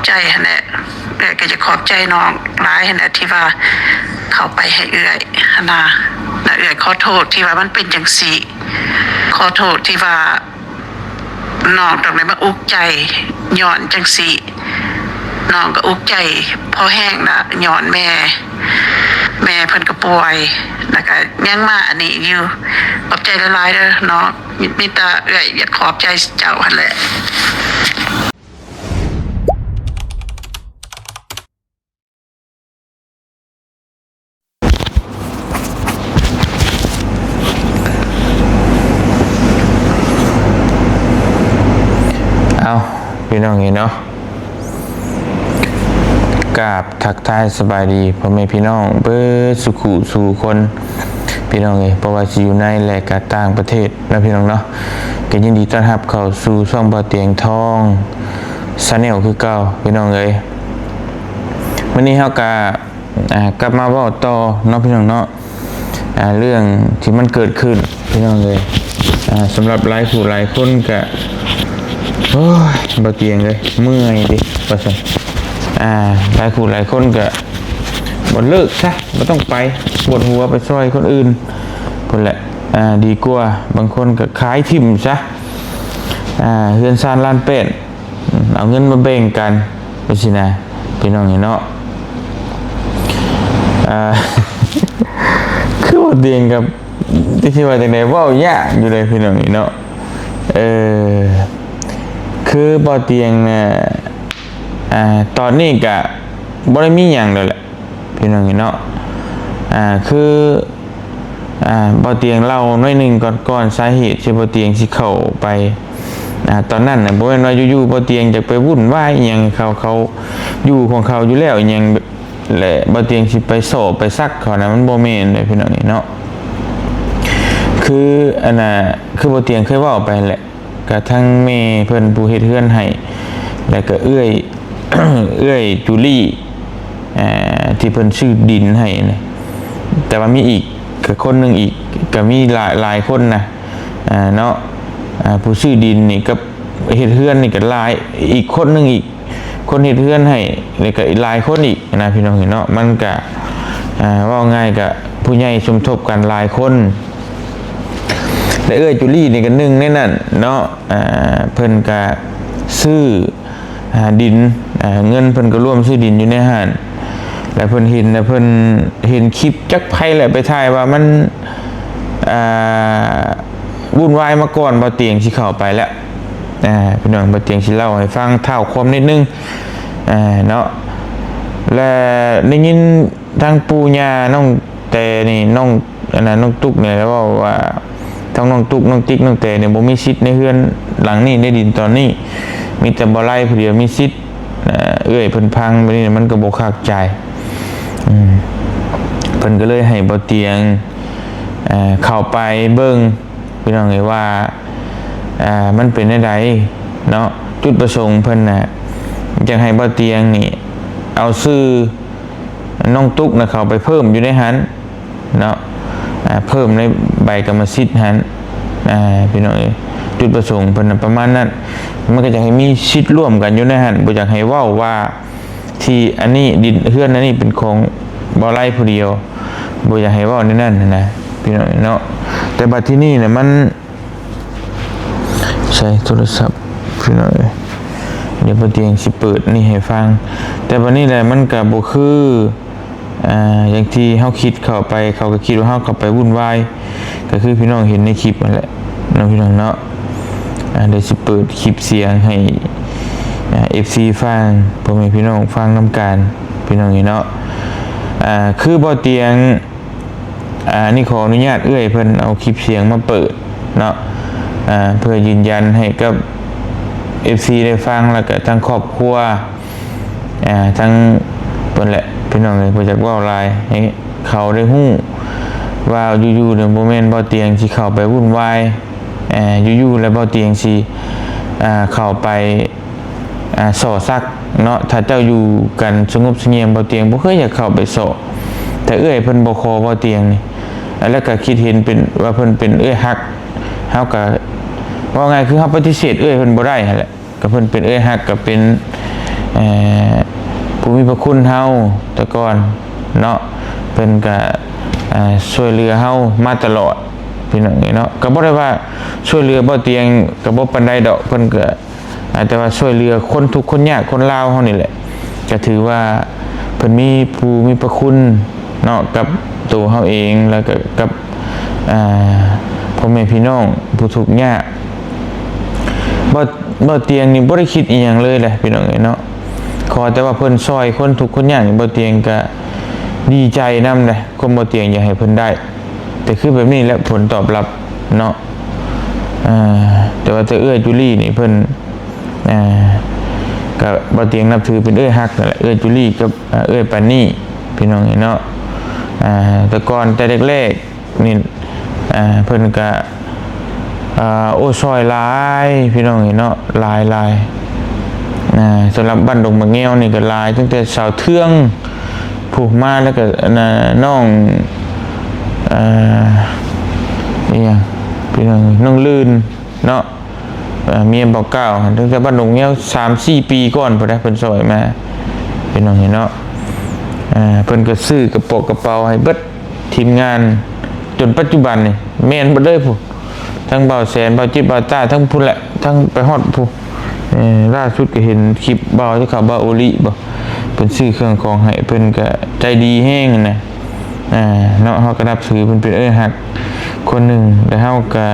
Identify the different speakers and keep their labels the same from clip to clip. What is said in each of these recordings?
Speaker 1: ใจหั่นแหละก็จะขอบใจน้องหลายหั่นแหละที่ว่าเข้าไปให้เอื้อยหั่นน่ะเอื้อยขอโทษที่ว่ามันเป็นจังซี่ขอโทษที่ว่าน้องต้องได้มาอุกใจย้อนจังซี่น้องก็อุกใจพอแห้งนะย้อนแม่เพิ่นก็ป่วยแล้วก็ยังมาอันนี้อยู่ขอบใจหลายๆเด้อน้องมีแต่เอื้อยอยากขอบใจเจ้าหั่นแหละ
Speaker 2: เอาพี่น้องเห็นเนาะกราบทักทายสบายดีพ่อแม่พี่น้องเบิดสุขุสู่คนพี่น้องเพราะว่าสิอยู่ในและก็ต่างประเทศนะพี่น้องเนาะก็ยินดีต้อนรับเข้าสู่ช่องบ่อเตียงทองชาแนลคือเก่าพี่น้องวันนี้เฮาก็กลับมาเว้าต่อเนาะพี่น้องเนาะเรื่องที่มันเกิดขึ้นพี่น้องสำหรับหลายผู้หลายคนก็โอ้ยบ่เตียงเลยเมื่อยดิว่าซั่นหลายผู้หลายคนก็บ่เลิกซะบ่ต้องไปปวดหัวไปซอยคนอื่นพุ่นแหละดีกว่าบางคนก็ขายทิ่มซะเฮือนซานล้านเป็ดเอาเงินมาแบ่งกันไปสินะพี่น้องเนาะคือบ่เตียงกับที่ว่าจังได๋เว้ายากอยู่เลยพี่น้องเนาะคือบ่เตียงเนี่ยตอนนี้ก็บ่ได้มีหยังแล้วแหละพี่น้องเนาะคือบ่เตียงเล่าหน่อยนึงก่อนสาเหตุที่บ่เตียงสิเข้าไปตอนนั้นน่ะบ่แม่นว่าอยู่ๆบ่เตียงจะไปวุ่นวายอีหยังเขาอยู่ของเขาอยู่แล้วอีหยังแหละบ่เตียงสิไปโศไปซักเขานะมันบ่แม่นเลยพี่น้องเนาะคืออันน่ะคือบ่เตียงเคยเว้าไปแหละก็ทั้งแม่เพิ่นผู้เฮ็ดเฮือนให้แล้วก็เอื้อยจูลี่ที่เพิ่นชื่อดินให้นะแต่ว่ามีอีกก็คนนึงอีกก็มีหลายคนนะเนาะผู้ชื่อดินนี่ก็เฮ็ดเฮือนนี่ก็หลายอีกคนนึงอีกคนเฮ็ดเฮือนให้แล้วก็หลายคนอีกนะพี่น้องเห็นเนาะมันก็ว่าง่ายก็ผู้ใหญ่สมทบกันหลายคนและจูลี่นี่ก็หนึ่งในนั้นเนาะเพิ่นก็ซื้อดินเงินเพิ่นก็ร่วมซื้อดินอยู่ในห้างแล้วเพิ่นเห็นคลิปจักไผแหละไปถ่ายว่ามันวุ่นวายมาก่อนบ่เตียงสิเข้าไปแล้วพี่น้องบ่เตียงสิเล่าให้ฟังเท่าความนิดนึงเนาะและได้ยินทางปู่ย่าน้องแต่นี่น้องน้องตุ๊กเนี่ยแล้วว่าทั้งน้องตุ๊กน้องติ๊กน้องแต่เนี่ยบ่มีสิทธิ์ในเฮือนหลังนี้ในดินตอนนี้มีแต่บ่ไล่ผู้เดียวมีสิทธิ์เพิ่นพังไปนี่มันก็บ่คักใจเพิ่นก็เลยให้บ่เตียงเข้าไปเบิ่งพี่น้องว่ามันเป็นจังไดเนาะจุดประสงค์เพิ่นน่ะอยากให้บ่เตียงนี่เอาชื่อน้องตุ๊กน่ะเข้าไปเพิ่มอยู่ในหันเนาะเพิ่มในใบกรรมสิทธิ์หันพี่น้องจุดประสงค์เพิ่นประมาณนั้นมันก็จะให้มีสิทธิ์ร่วมกันอยู่ในหันบ่อยากให้เว้าว่าที่อันนี้ดินเฮือนอันนี้เป็นของบ่ไร่ผู้เดียวบ่อยากให้เว้าในนั้นนะพี่น้องเนาะแต่บัดที่นี่เนี่ยมันใช้โทรศัพท์พี่น้องเดี๋ยวบ่เตียงสิเปิดนี่ให้ฟังแต่บัดนี้แหละมันก็บ่คืออย่างที่เฮาคิดเข้าไปเขาก็คิดว่าเฮาเข้าไปวุ่นวายก็คือพี่น้องเห็นในคลิปนั่นแหละเนาะพี่น้องเนาะเดี๋ยวสิเปิดคลิปเสียงให้ FC ฟังพ่อแม่พี่น้องฟังนำกันพี่น้องเนาะคือบ่เตียงนี่ขออนุญาตเพิ่นเอาคลิปเสียงมาเปิดเนาะเพื่อยืนยันให้กับ FC ได้ฟังแล้วก็ทั้งครอบครัวทั้งเพิ่นแหละพี่น้องเพิ่นจักเว้าหลายให้เขาได้ฮู้ว่าอยู่ๆเนี่ยบ่แม่นบ่เตียงสิเข้าไปวุ่นวายอยู่ๆแล้วบ่เตียงสิเข้าไปส่อซักเนาะถ้าเจ้าอยู่กันสงบเสงี่ยมบ่เตียงบ่เคยอยากเข้าไปส่อแต่เพิ่นบ่ขอบ่เตียงนี่แล้วก็คิดเห็นเป็นว่าเพิ่นเป็นฮักเฮาก็ว่าไงคือเฮาปฏิเสธเพิ่นบ่ได้หั่นแหละก็เพิ่นเป็นฮักก็เป็น ผู้มีพระคุณเฮาแต่ก่อนเนาะเพิ่นก็ช่วยเหลือเฮามาตลอดพี่น้องเนาะก็บ่ได้ว่าช่วยเหลือบ่เตียงก็บ่ปานใดดอกเพิ่นก็แต่ว่าช่วยเหลือคนทุกข์คนยากคนลาวเฮานี่แหละก็ถือว่าเพิ่นมีผู้มีพระคุณเนาะกับตัวเฮาเองแล้วก็กับพ่อแม่พี่น้องผู้ทุกข์ยากบ่เตียงนี่บ่ได้คิดอีหยังเลยแหละพี่น้องเนาะขอแต่ว่าเพิ่นซอยคนทุกข์คนยากนี่บ่เตียงก็ดีใจนำเลยคนบ่เตียงอยากให้เพิ่นได้แต่คือแบบนี้แหละผลตอบรับเนาะแต่ว่าเอื้อยจุลี่นี่เพิ่นก็บ่เตียงนับถือเป็นเอื้อยฮักนั่นแหละเอื้อยจุลี่กับเอื้อยปานนี่พี่น้องเนาะแต่ก่อนแต่แรกๆนี่เพิ่นก็โอ้ซอยหลายพี่น้องเนาะหลายสำหรับบ้านดงมะแง้วนี่ก็หลายตั้งแต่สาวเทืองผูกมาแล้วก็น้องนี่ยังพี่น้องลื่นเนาะเมียบอกเก้าตั้งแต่บ้านดงมะแง้ว3-4 ปีก่อนพอได้เพิ่นซอยมาพี่น้องเนาะเพิ่นก็ซื้อกระเป๋าให้เบิดทีมงานจนปัจจุบันนี่แม่นบ่เลยผู้ทั้งเบาแสนเบาจิตเบาต้าทั้งพุ่นแหละทั้งไปฮอดผู้ล่าสุดก็เห็นคลิปเบาที่เขาเบาโอลิบ่เป็นซื้อเครื่องของให้เพิ่นก็ใจดีแห้งนะเนาะเฮาก็นับถือเพิ่นเป็นฮักคนหนึ่งแต่เฮาก็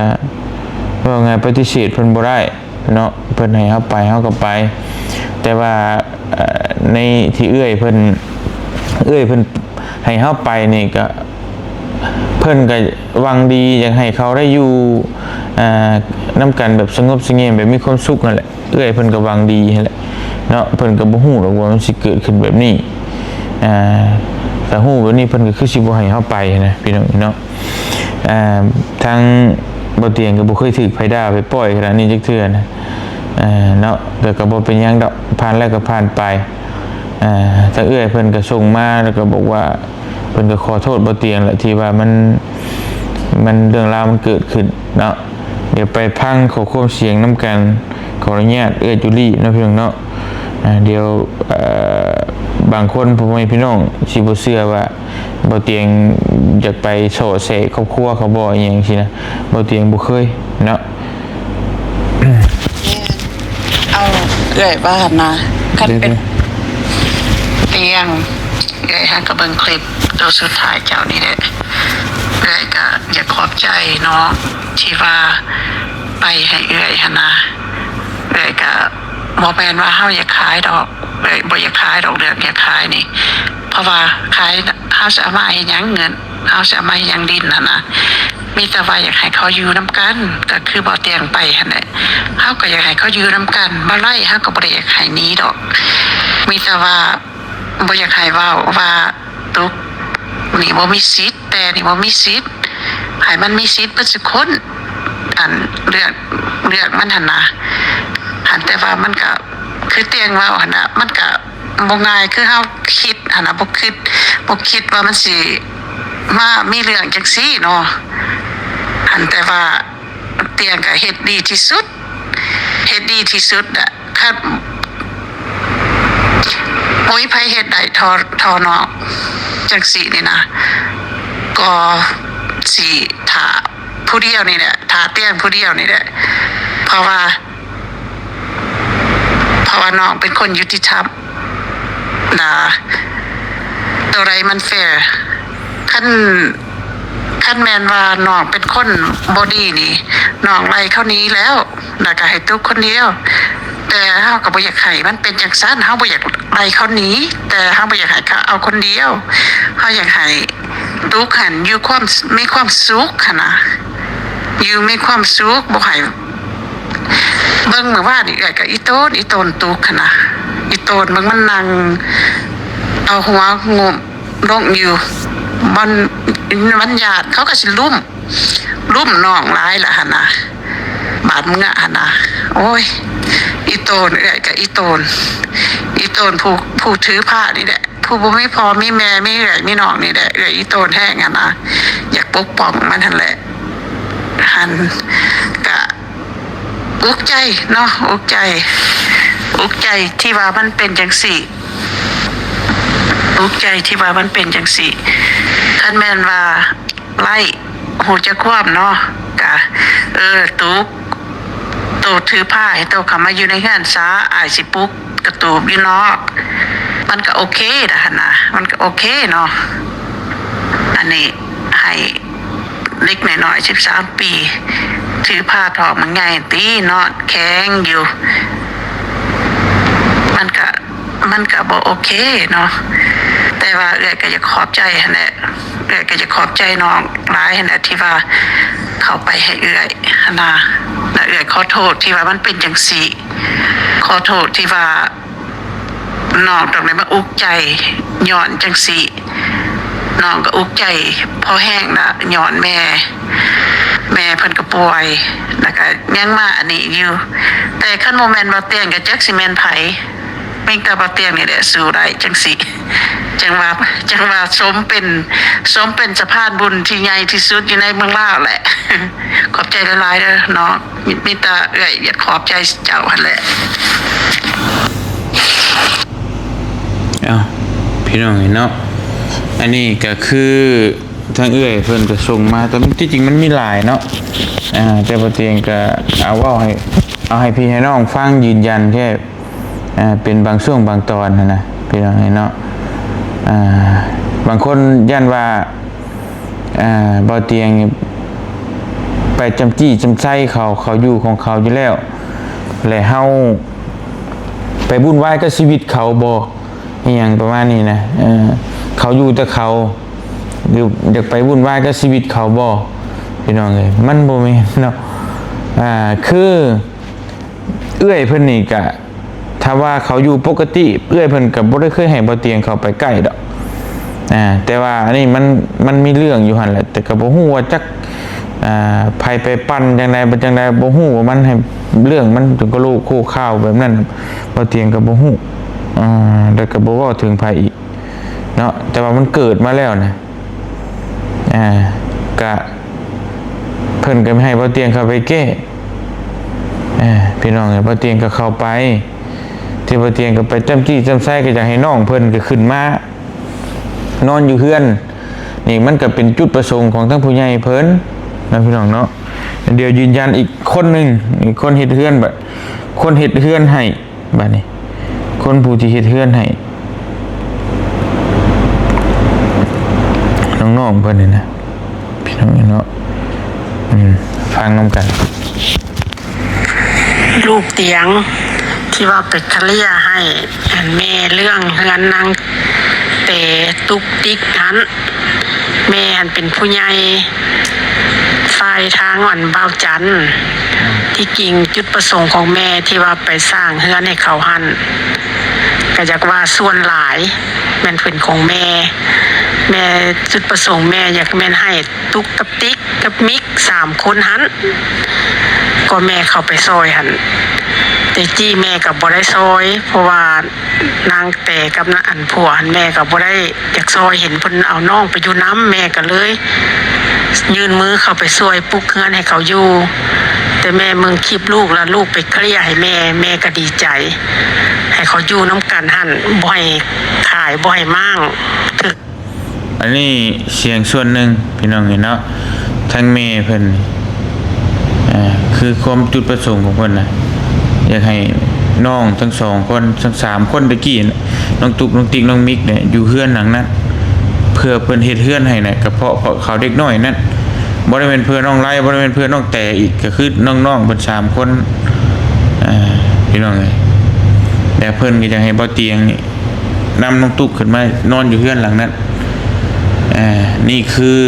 Speaker 2: ว่าไงปฏิเสธเพิ่นบ่ได้เนาะเพิ่นให้เฮาไปเฮาก็ไปแต่ว่าในที่เอื้อยเพิ่นให้เฮาไปนี่ก็เพิ่นก็หวังดีอยากให้เขาได้อยู่นํกันแบบสงบเสงี่ยมแบบมีความสุขนั่นแหละเอื้อยเพิ่นก็หวังดีนั่นแหละเนาะเพิ่นก็บ่ฮู้หรอกว่ามันสิเกิดขึ้นแบบนี้แต่ฮู้แบบนี้เพิ่นก็คือสิบ่ให้เฮาไปนะพี่น้องเนาะทางบ่เตียงก็บ่เคยถูกไผด่าไปปล่อยขนาดนี้จักเทื่อนะเนาะแต่ก็บ่เป็นหยังดอกผ่านแล้วก็ผ่านไปถ้าเอื้อยเพิ่นก็ส่งมาแล้วก็บอกว่าเพิ่นก็ขอโทษบ่เตียงแหละที่ว่ามันเรื่องราวมันเกิดขึ้นเนาะเดี๋ยวไปพังขอความเสียงน้ำกันขออนุญาตเอื้อยจุลี่นะพี่น้องเนาะเดี๋ยวบางคนพ่อแม่พี่น้องสิบ่เชื่อว่าบ่เตียงอยากไปโสดเสครอบครัวเขาบ่อหยังซี่นะบ่เตียงบ่เคยเนาะ
Speaker 1: เอาเอื้อยบ้านนะคันเป็นเตียงเอื้อยฮักก็เบิ่งคลิปตัวสุดท้ายเจ้านี่แหละเอื้อยก็อยากขอบใจเนาะที่ว่าไปให้เอื้อยหั่นนะเอื้อยก็บ่แม่นว่าเฮาอยากขายดอกเอื้อยบ่อยากขายดอกเรื่องอยากขายนี่เพราะว่าขายเฮาสามารถเฮ็ดหยังเงินเฮาสามารถเฮ็ดหยังดินน่ะนะมีแต่ว่าอยากให้เขาอยู่นํกันก็คือบ่เตียงไปหั่นแหละเฮาก็อยากให้เขาอยู่นํกันบ่ไล่เฮาก็บ่ได้อยากให้หนีดอกมีแต่ว่าบ่อยากให้เว้าว่าตุกนี่บ่มีสิทธิ์แต่นี่บ่มีสิทธิ์ให้มันมีสิทธิ์เบิดทุกคนอันเลือกมันหั่นนะหันแต่ว่ามันก็คือเตียงเว้าหั่นน่ะมันก็บ่ง่ายคือเฮาคิดหั่นน่ะบ่คิดว่ามันสิมามีเรื่องจังซี่เนาะหันแต่ว่าเตียงก็เฮ็ดดีที่สุดอ่ะครับโอ้ยไผเฮ็ดได้ทอเนาะจังซี่นี่นะก็สิถ้าผู้เดียวนี่แหละถ้าเตียงผู้เดียวนี่แหละเพราะว่าน้องเป็นคนยุติธรรมนะตัวไรมันแฟร์ขั้นแมนว่าน้องเป็นคนบอดี้นี่น้องไล่เขานี้แล้วแล้วก็ให้ตุ๊กคนเดียวแต่เฮาก็บ่อยากให้มันเป็นจังซั่นเฮาบ่อยากไล่เขานี้แต่เฮาบ่อยากให้เขาเอาคนเดียวเฮาอยากให้ตุ๊กหันอยู่มีความสุขหั่นน่ะอยู่มีความสุขบ่ให้เบิ่งเมื่อวานนี่ก็อีโตนตุกหั่นน่ะอีโตนมันนั่งเอาหัวงุมลงอยู่มันญาติเขาก็สิลุ่มน้องหลายล่ะหั่นน่ะบาดมึงอ่ะหั่นน่ะโอ้ยอีโตนกับอีโตนผู้ถือผ้านี่แหละผู้บ่มีพ่อมีแม่มีเอื้อยมีน้องนี่แหละอีโตนแห้งอ่ะนะอยากปกป้องมันนั่นแหละหันก็อุกใจเนาะอุก อุกใจที่ว่ามันเป็นจังสี่อุกใจที่ว่ามันเป็นจังสี่คันแม่นว่าไล่หูจะควบเนาะกะตุกโตถือผ้าให้โตเข้ามาอยู่ในเฮือนซะอายสิปุกกระตูบอยู่นอกมันก็โอเคนะมันก็โอเคเนาะอันนี้ให้เล็กหน่อย13 ปีถือผ้าทองมันใหญ่ตีนอนแข็งอยู่มันก็บ่โอเคเนาะแต่ว่าก็จะขอบใจหั่นแหละก็จะขอบใจน้องหลายหั่นแหละที่ว่าเข้าไปให้หั่นนะขอโทษที่ว่ามันเป็นจังซี่ขอโทษที่ว่าน้องตรงไหนมาอุกใจย้อนจังซี่น้องก็อุกใจพอแห้งนะย้อนแม่เพิ่นก็ป่วยแล้วก็ยังมาอันนี้อยู่แต่คันโมเมนต์บ่เตียงก็จักสิแม่นไผแม่งแต่บ่เตียงนี่แหละสู้ได้จังสิจังว่าสมเป็นสะพานบุญที่ใหญ่ที่สุดอยู่ในเมืองลาวแหละ ขอบใจหลายๆเด้อเนาะมีแต่อยากขอบใจเจ้าหั่นแหละ
Speaker 2: พี่น้องเนาะอันนี้ก็คือทางเพิ่นก็ส่งมาแต่ที่จริงมันมีหลายเนาะแต่บ่เตียงก็เอาให้พี่ให้น้องฟังยืนยันแค่เป็นบางช่วงบางตอนนะพี่น้องเนาะบางคนย่านว่าบ่เตียงไปจำจี้จำไส้เขาอยู่ของเขาอยู่แล้วและเฮาไปวุ่นวายกับชีวิตเขาบ่อย่างประมาณนี้นะเขาอยู่แต่เขาหรืออยากไปวุ่นวายกับชีวิตเขาบ่พี่น้องเอ้ยมันบ่แม่นเนาะคือเพิ่นนี่ก็ถ้าว่าเขาอยู่ปกติเพิ่นก็บ่ได้เคยให้บ่เตียงเขาไปใกล้ดอกแต่ว่าอันนี้มันมีเรื่องอยู่หั่นแหละแต่ก็บ่ฮู้ว่าจักไผไปปั่นจังได๋จังได๋บ่ฮู้ว่ามันให้เรื่องมันถึงก็ลูกคู่ข้าวแบบนั้นบ่เตียงก็บ่ฮู้แล้วก็บ่เว้าถึงไผอีกเนาะแต่ว่ามันเกิดมาแล้วนะก็เพิ่นก็ไม่ให้บ่เตียงเข้าไปแก้พี่น้องเอ้ยบ่เตียงก็เข้าไปที่บ่เตียงก็ไปจำจี้จำไส้ก็อยากให้น้องเพิ่นก็ขึ้นมานอนอยู่เฮือนนี่มันก็เป็นจุดประสงค์ของทั้งผู้ใหญ่เพิ่นนะพี่น้องเนาะเดี๋ยวยืนยันอีกคนนึงอีกคนเฮ็ดเฮือนบัดคนเฮ็ดเฮือนให้บัดนี้คนผู้ที่เฮ็ดเฮือนให้น้องๆเพิ่นนี่นะพี่น้องเนาะฟังนำกัน
Speaker 1: ลูกเตียงที่ว่าไปเคลียร์ให้แม่เรื่องเฮือนนางแต่ตุกติ๊กนั้นแม่เป็นผู้ใหญ่ฝ่ายทางเบาจันที่จริงจุดประสงค์ของแม่ที่ว่าไปสร้างเฮือนให้เขาหันก็อยากว่าส่วนหลายแม่นเป็นของแม่จุดประสงค์แม่อยากแม่นให้ตุกกับติ๊กกับมิก3 คนหันก็แม่เข้าไปซอยหันแต่จี้แม่กับบ่ได้ซอยเพราะว่านางแต่กับนางผัวหันแม่กับบ่ได้อยากซอยเห็นเพิ่นเอาน้องไปอยู่น้ำแม่ก็เลยยื่นมือเข้าไปซอยปลุกเฮือนให้เขาอยู่แต่แม่มึงคลิปลูกแล้วลูกไปเคลียร์ให้แม่ก็ดีใจให้เขาอยู่น้ำกันหันบ่ให้ขายบ่ให้มั่ง
Speaker 2: อันนี้เสียงส่วนหนึ่งพี่น้องเห็นเนาะทั้งแม่เพิ่นคือความจุดประสงค์ของเพิ่นนะอยากให้น้องทั้ง2 คนทั้ง3 คนตะกี้น้องตุ๊กน้องติ๊กน้องมิกเนี่ยอยู่เฮือนหลังนั้นเพื่อเพิ่นเฮ็ดเฮือนให้น่ะก็เพราะเขาเด็กน้อยนั่นบ่ได้เป็นเพื่อนน้องไล่บ่ได้เป็นเพื่อนน้องแต่อีกก็คือน้องๆเพิ่น3 คนพี่น้องเอ้ยแต่เพิ่นก็อยากให้บ่เตียงนี่นำน้องตุ๊กขึ้นมานอนอยู่เฮือนหลังนั้นนี่คือ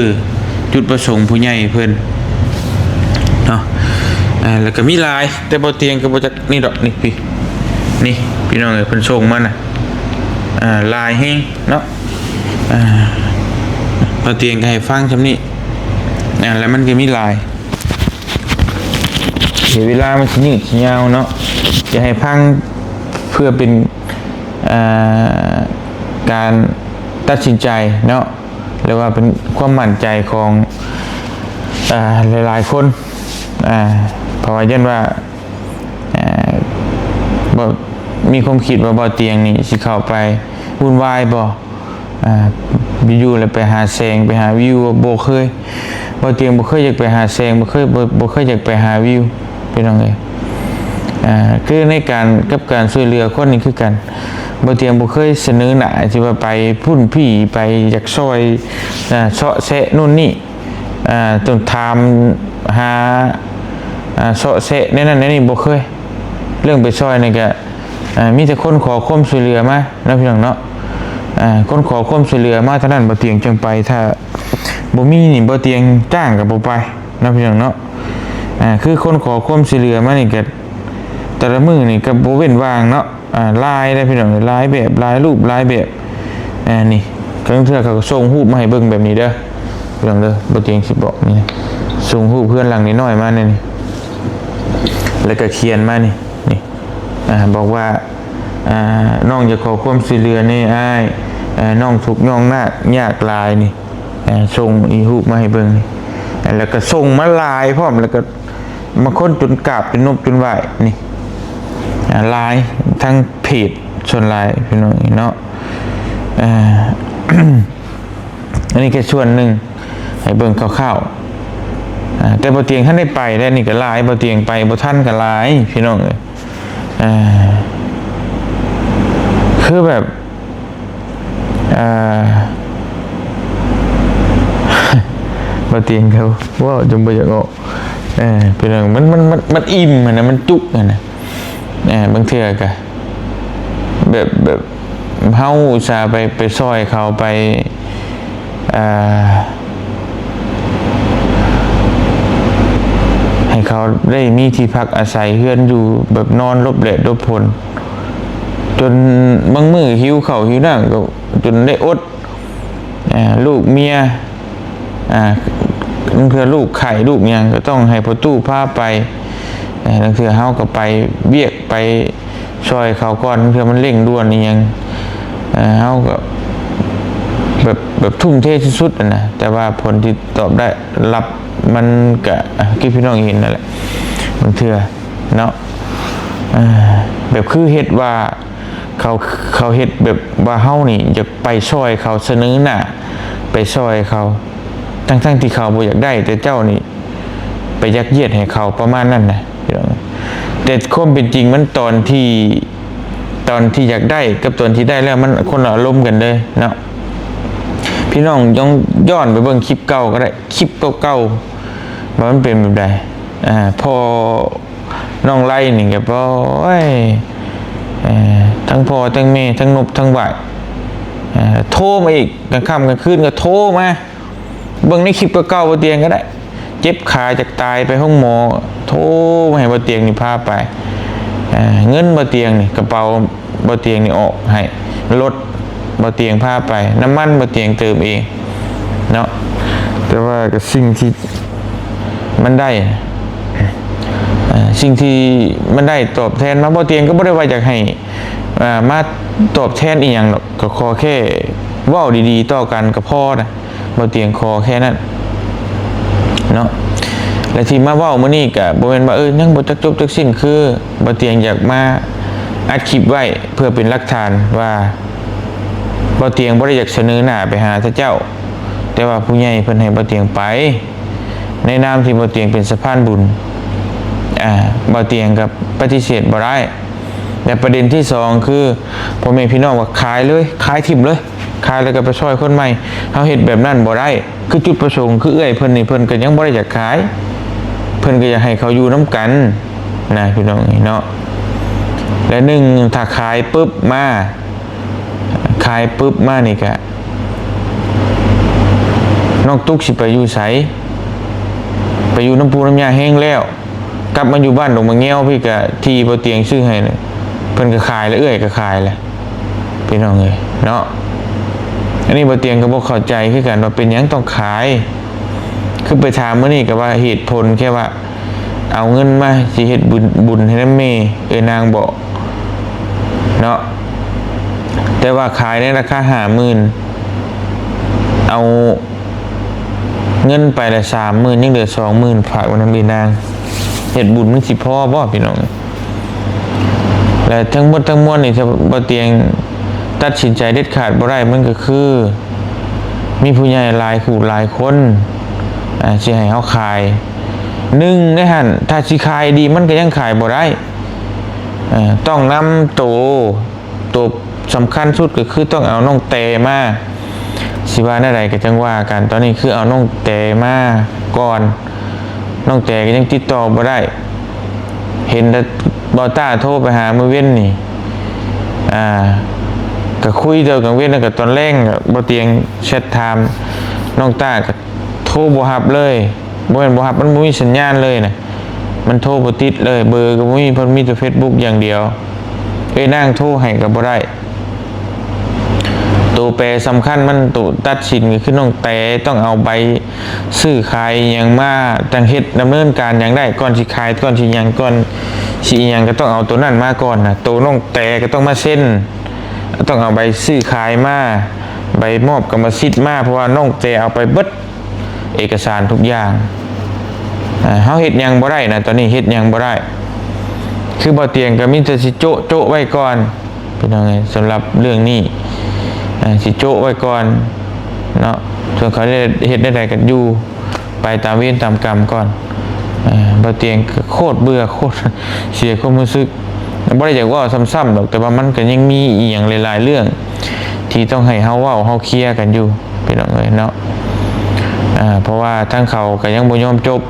Speaker 2: จุดประสงค์ผู้ใหญ่เพิ่นเนาะแล้วก็มีลายแต่บ่เตียงก็บ่จักนี่ดอกนี่พี่น้องเอ้ยเพิ่นส่งมาน่ะลายแฮงเนาะบ่เตียงก็ให้ฟังซำนี้แล้วมันก็มีลายเวลามันสิยืดสิยาวเนาะจะให้ฟังเพื่อเป็นการตัดสินใจเนาะหรือว่าเป็นความมั่นใจของหลายๆคนเพราะว่ายันว่าบ่ มีความคิดว่าบ่เตียงนี่สิเข้าไปวุ่นวายบ่อยู่แล้วไปหาแสงไปหาวิวบ่เคยบ่เตียงบ่เคยอยากไปหาแสงบ่เคยอยากไปหาวิวพี่น้องเอ้ยคือในการกับการช่วยเหลือคนนี่คือกันบ่เตียงบ่เคยเสนอหน้าที่ว่าไปพุ่นพี่ไปอยากซอยเสาะแซะนู่นนี่ต้องถามหาเสาะแซะในนั้นในนี่บ่เคยเรื่องไปซอยนี่ก็มีแต่คนขอความช่วยเหลือมานะพี่น้องเนาะคนขอความช่วยเหลือมาเท่านั้นบ่เตียงจังไปถ้าบ่มีนี่บ่เตียงจ้างก็บ่ไปนะพี่น้องเนาะคือคนขอความช่วยเหลือมานี่ก็แต่ละมื้อนี่ก็บ่เว้นว่างเนาะลายได้พี่น้องลายแบบลายรูปลายแบบนี่ครั้งเทื่อเขาก็ส่งรูปมาให้เบิ่งแบบนี้เด้อพี่น้องเด้อบ่เตียงสิบอกนี่ส่งรูปเพื่อนหลังนิดหน่อยมานี่แล้วก็เขียนมานี่บอกว่าน้องจะขอความช่วยเหลือนี่อ้ายน้องทุกข์น้องยากหลายนี่ส่งอีรูปมาให้เบิ่งนี่แล้วก็ส่งมาลายพร้อมแล้วก็มาค้นจนกราบจนนบจนไหวนี่ลายทั้งเพจส่วนลายพี่น้องเนาะอันนี้แค่ส่วนหนึ่งให้เบิ่งคร่าวๆแต่บ่เตียงท่านได้ไปได้นี่ก็ลายบ่เตียงไปบ่ท่านก็ลายพี่น้องเอ้ยคือแบบบ่เตียงเขาว่าจงบ่อยากออกพี่น้องมันอิ่มนะมันจุกนะบางเทื่อก็แบบเฮาอุตส่าห์ไปซอยเขาไปให้เขาได้มีที่พักอาศัยเฮือนอยู่แบบนอนหลบแดดหลบฝนจนบางมื้อหิวข้าวหิวน้ำก็จนได้อดลูกเมียเพื่อลูกไข่ลูกยังก็ต้องให้พ่อตู้พาไปนั่นคือเฮาก็ไปเบียกไปช่วยเขาก่อนเพื่อมันเร่งด่วนนี่ยังเฮาก็แบบทุ่มเทที่สุดนะแต่ว่าผลที่ตอบได้รับมันก็ที่พี่น้องเห็นนั่นแหละมันเถื่อเนาะแบบคือเฮ็ดว่าเขาเฮ็ดแบบว่าเฮานี่จะไปช่วยเขาเสนอหน้าไปช่วยเขาทั้งที่เขาบ่อยากได้แต่เจ้านี่ไปยัดเยียดให้เขาประมาณนั้นนะแต่ความเป็นจริงมันตอนที่อยากได้กับตอนที่ได้แล้วมันคนละอารมณ์กันเลยเนาะพี่น้องย้อนไปเบิ่งคลิปเก่าก็ได้คลิปเก่าๆว่ามันเป็นแบบใดพอน้องไล่นี่ก็บ่ทั้งพ่อทั้งแม่ทั้งนบทั้งบ่ายโทรมาอีกกลางค่ำกลางคืนก็โทรมาเบิ่งในคลิปเก่าๆบ่เตียงก็ได้เจ็บขาจากตายไปห้องหมอโทรมาให้บ่เตียงนี่พาไปเงินบ่เตียงนี่กระเป๋าบ่เตียงนี่ออกให้รถบ่เตียงพาไปน้ำมันบ่เตียงเติมเองเนาะแต่ว่าก็สิ่งที่มันได้สิ่งที่มันได้ตอบแทนมาบ่เตียงก็บ่ได้ว่าอยากให้มาตอบแทนอีหยังหรอกก็ขอแค่เว้าดีๆต่อกันก็พอนะบ่เตียงขอแค่นั้นเนาะและที่มาเว้ามื้อนี้ก็บ่แม่นว่ายังบ่จักจบจักสิ้นคือบ่เตียงอยากมาอัดคลิปไว้เพื่อเป็นหลักฐานว่าบ่เตียงบ่ได้อยากเสนอหน้าไปหาพระเจ้าแต่ว่าผู้ใหญ่เพิ่นให้บ่เตียงไปในนามที่บ่เตียงเป็นสะพานบุญบ่เตียงกับปฏิเสธบ่ได้และประเด็นที่2คือพ่อแม่พี่น้องว่าขายเลยขายถิ่มเลยขายแล้วก็ไปช่วยคนใหม่เฮาเฮ็ดแบบนั้นบ่ได้คือจุดประสงค์คือเอื้อยเพิ่นนี่เพิ่นก็ยังบ่ได้อยากขายเพิ่นก็อยากให้เขาอยู่นํกันนะพี่น้องเนาะและถ้าขายปุ๊บมานี่ก็น้องตุ๊กสิไปอยู่ไสไปอยู่น้ำปูน้ำยาแห้งแล้วกลับมาอยู่บ้านดงมะเงี้ยวพี่ก็ที่บ่เตียงซื้อให้เนี่ยเพิ่นก็ขายแล้วเอื้อยก็ขายแหละพี่น้องเอ้ยเนาะอันนี้บ่เตียงก็บ่เข้าใจคือกันว่าเป็นหยังต้องขายคือไปถามมื้อนี้ก็ว่าเหตุผลแค่ว่าเอาเงินมาสิเฮ็ดบุญให้นำแม่นางบอกเนาะแต่ว่าขายในราคา 50,000เอาเงินไปละ 30,000ยังเหลือ 20,000ฝากไว้นำแม่นางเฮ็ดบุญมันสิพอบ่พี่น้องและ และทั้งหมดทั้งมวลนี่ถ้าบ่เตียงตัดสินใจเด็ดขาดบ่ได้มันก็คือ มีผู้ใหญ่หลายคู่หลายคนสิให้เฮาขายหนึ่งในหั่นถ้าสิขายดีมันก็ยังขายบ่ได้ต้องนำตัวสำคัญสุดก็คือต้องเอาน้องเตมาสิว่าได้ใดก็จังว่ากันตอนนี้คือเอาน้องเตมาก่อนน้องเตก็ยังติดต่อบ่ได้เห็นแต่บอต้าโทรไปหามื้อเว้นนี่ก็คุยเดียวกับเว้นแล้วก็ตอนแรกบ่เตียงแชทไทม์น้องต้าก็โทรบ่รับเลยบ่เห็นบ่รับมันบ่มีสัญญาณเลยน่ะมันโทรบ่ติดเลยเบอร์ก็บ่มีเพิ่นมีแต่ Facebook อย่างเดียวนั่งโทรให้ก็บ่ได้ตัวแปรสำคัญมันตัวตัดสินก็คือน้องแต่ต้องเอาใบซื้อขายอย่างมาจังเฮ็ดดำเนินการอย่างได้ก่อนสิขายก่อนสิหยังก่อนสิหยังก็ต้องเอาตัวนั้นมาก่อนนะตัวน้องแต่ก็ต้องมาเซ็นต้องเอาใบซื้อขายมาใบมอบกรรมสิทธิ์มาเพราะว่าน้องแต่เอาไปเบิดเอกสารทุกอย่างเฮาเฮ็ดหยังบ่ได้นะตอนนี้เฮ็ดหยังบ่ได้คือบ่เตียงก็มีแต่สิโจะไว้ก่อนพี่น้องเอ้ยสำหรับเรื่องนี้สิโจะไว้ก่อนเนาะส่วนเขาได้เฮ็ดได้กันอยู่ไปตามเวรตามกรรมก่อนบ่เตียงก็โคตรเบื่อโคตรเสียความรู้สึกบ่ได้อยากว่าซ้ำๆหรอกแต่ว่ามันก็ยังมีอีหยังหลายๆเรื่องที่ต้องให้เฮาเว้าเฮาเคลียร์กันอยู่พี่น้องเอ้ยเนาะเพราะว่าทั้งเขาก็ยังบ่ยอมจบ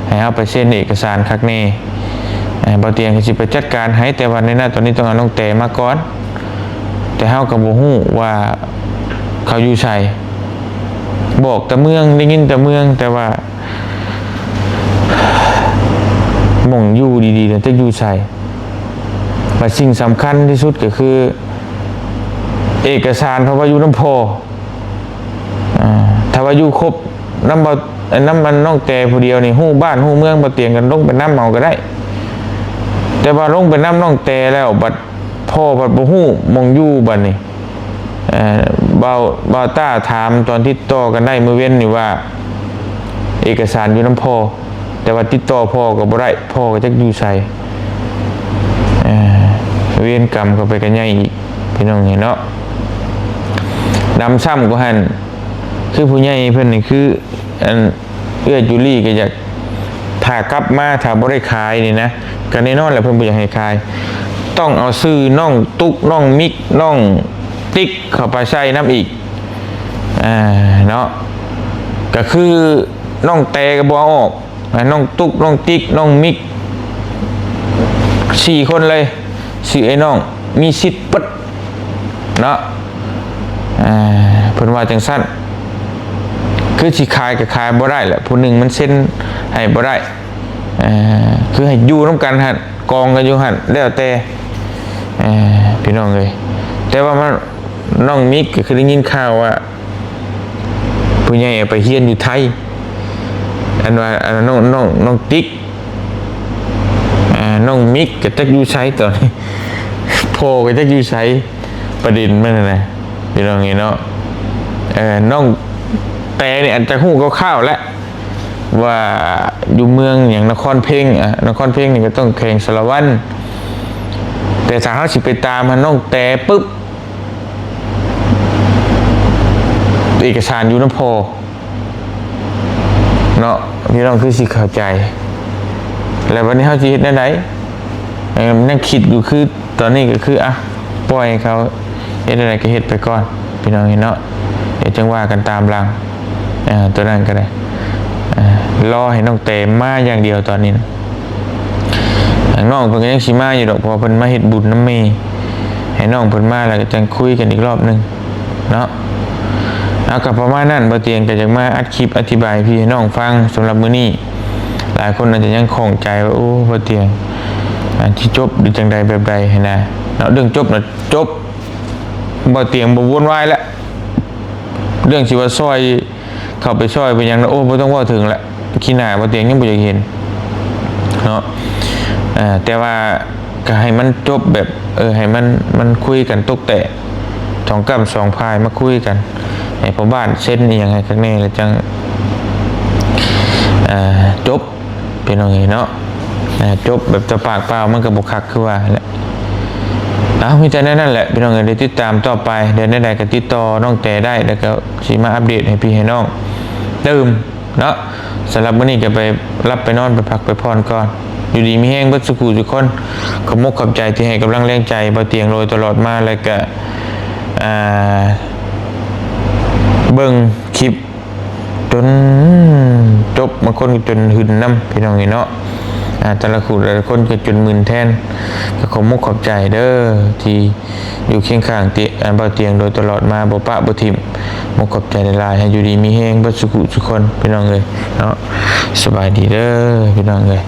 Speaker 2: ให้เฮาไปเซ็นเอกสารคักแน่บ่เตียงก็สิไปจัดการให้แต่ว่าในหน้าตอนนี้ต้องเอาน้องแต่มาก่อนแต่เฮาก็บ่ฮู้ว่าเขาอยู่ไสบอกแต่เมืองได้ยินแต่เมืองแต่ว่าหม่องอยู่ดีๆจะอยู่ไสว่าสิ่งสำคัญที่สุดก็คือเอกสารเพราะว่าอยู่น้ำพอถ้าว่าอยู่ครบน้ำมันน้องแต่ผู้เดียวนี่ฮู้บ้านฮู้เมืองบ่เตียงกันลงไปน้ำเอาก็ได้แต่ว่าลงไปน้ำน้องแต่แล้วบัดพ่อบัดบ่ฮู้มองอยู่บัดนี้บ่าวต้าถามตอนที่ต่อกันได้มื้อเว้นนี่ว่าเอกสารอยู่น้ำพ่อแต่ว่าติดต่อพ่อก็บ่ได้พ่อก็จักอยู่ไสเวรกรรมก็ไปกันใหญ่อีกพี่น้องเห็นเนาะนำซ้ำก็หั่นคือผู้ใหญ่เพิ่นนี่คือเอื้อจุลี่ก็อยากถ้ากลับมาถ้าบ่ได้ขายนี่นะก็แน่นอนแหละเพิ่นบ่อยากให้ขายต้องเอาซื้อน้องตุ๊กน้องมิกน้องติ๊กเข้าไปใส่น้ำอีกเนาะก็คือน้องแต่ก็บ่เอาออกน้องตุ๊กน้องติ๊กน้องมิก4คนเลยชื่อไอ้น้องมีสิทธิ์ปึ๊ดเนาะเพิ่นว่าจังซั่นคือสิขายก็ขายบ่ได้แหละผู้หนึ่งมันเซ็นให้บ่ได้คือให้อยู่นำกันหั่นกองกันอยู่หั่นแล้วแต่พี่น้องเอ้ยแต่ว่ามันน้องมิกก็คือได้ยินข่าวว่าผู้ใหญ่ไปเฮียนอยู่ไทยอันว่าน้องติ๊กน้องมิกก็จักอยู่ไสตอนนี้พ่อก็จักอยู่ไสประเด็นมันน่ะพี่น้องเอ้ยเนาะน้องแต่นี่อาจจะฮู้คร่าวๆแล้วว่าอยู่เมืองอย่างนครเพ่งนครเพ่งนี่ก็ต้องแข่งสารวัตรแต่ถ้าเขาสิไปตามมันน้องแต่ปุ๊บเอกสารอยู่น้ำพอเนาะพี่น้องคือสิเข้าใจแล้ววันนี้เขาจะเฮ็ดได้ไหนนั่งคิดอยู่คือตอนนี้ก็คือปล่อยเขาเฮ็ดอะไรก็เฮ็ดไปก่อนพี่น้องเห็นเนาะเดี๋ยวจังว่ากันตามหลังตัวนั้นก็ได้รอให้น้องเตมมาอย่างเดียวตอนนี้น้องเพิ่นก็ยังสิมาอยู่ดอกเพราะเพิ่นมาเฮ็ดบุญน้ำเมให้น้องเพิ่นมาแล้วก็จังคุยกันอีกรอบนึงเนาะเอากับประมาณนั้นบ่เตียงก็จะมาอัดคลิปอธิบายพี่ให้น้องฟังสำหรับมื้อนี้หลายคนอาจจะยังคงใจว่าโอ้บ่เตียงที่จบหรือจังใดแบบใดให้นะเนาะเรื่องจบน่ะจบบ่เตียงบ่วุ่นวายแล้วเรื่องสิว่าซอยเข้าไปซอยไปยังโอ้บ่ต้องว่าถึงละขี้หน้าบ่เตียงยังบ่อยากเห็นเนาะแต่ว่าก็ให้มันจบแบบให้มันคุยกันตกแต่สองกำสองพายมาคุยกันให้พ่อบ้านเส้นอีหยังให้ข้างในแล้วจังจบเป็นว่าไงเนาะจบแบบตะปากเปล่ามันก็บ่คักคือว่าแหละ มีแต่นั่นแหละพี่น้องเดี๋ยวติดตามต่อไปเดี๋ยวใดๆก็ติดต่อน้องแต่ได้แล้วก็สิมาอัปเดตให้พี่ให้น้องตื่มเนาะสำหรับมื้อนี้ก็ไปรับไปนอนไปพักไปพรก่อนอยู่ดีมีแห้งเบิดสุขุทุกคนขอบมกขอบใจที่ให้กำลังแรงใจบ่เตียงโดยตลอดมาแล้วก็เบิ่งคลิปจนจบบางคนก็จนหึนน้ำพี่น้องเนาะแต่ละคู่แต่ละคนก็จนมึนแทนก็ขอมุกขอบใจเด้อที่อยู่เคียงข้างบ่เตียงโดยตลอดมาบ่ปะบ่ทิมมุกขอบใจหลายๆให้อยู่ดีมีแฮงเบิดสุขทุกคนพี่น้องเอ้ยเนาะสบายดีเด้อพี่น้องเอ้ย